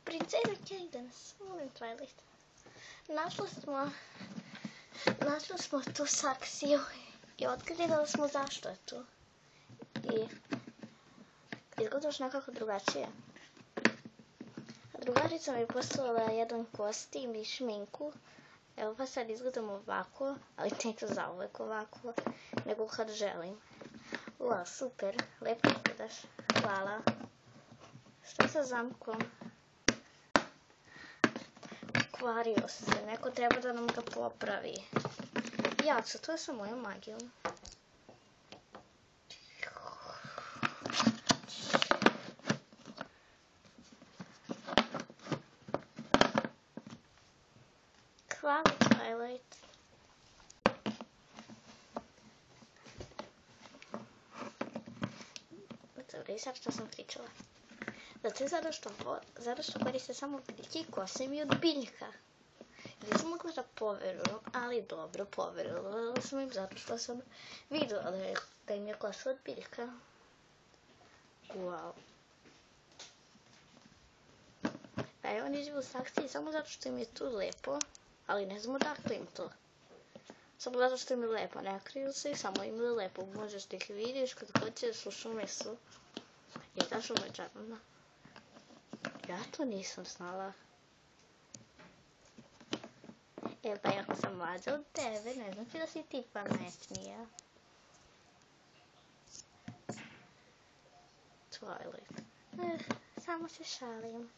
Princeza danas, molim Twilight. Našli smo tu saksiju i otkrili da smo zašto je tu. I izgledaš nekako drugačije. Drugarica mi je poslala jedan kostim i šminku. Evo pa sad izgledam ovako, ali neću zauvek ovako, nego kad želim. Wow, super, lepo izgledaš. Hvala. Šta sa zamkom? Kvario se, neko treba da nam ga popravi. Ja ću, to je sa mojom magijom. Hvala, Twilight. Dobro, i sad što sam pričala. Zato što koriste samo biljke i kose mi od biljka. Nisam mogla da poverujem, ali dobro, poverovala sam im zato što sam videla da im je kosa od biljka. Wow. Pa evo oni žive u saksiji samo zato što im je tu lepo, ali ne znamo dakle im to. Samo zato što im je lepo, ne kriju se i samo im je lepo. Možeš da ih vidiš kad hoćeš u šume su. I ta šuma je čarobna. Ja to nisam znala. Pa ako sam mlađa od tebe, ne znači da si ti pametnija. Twilight. Samo se šalim.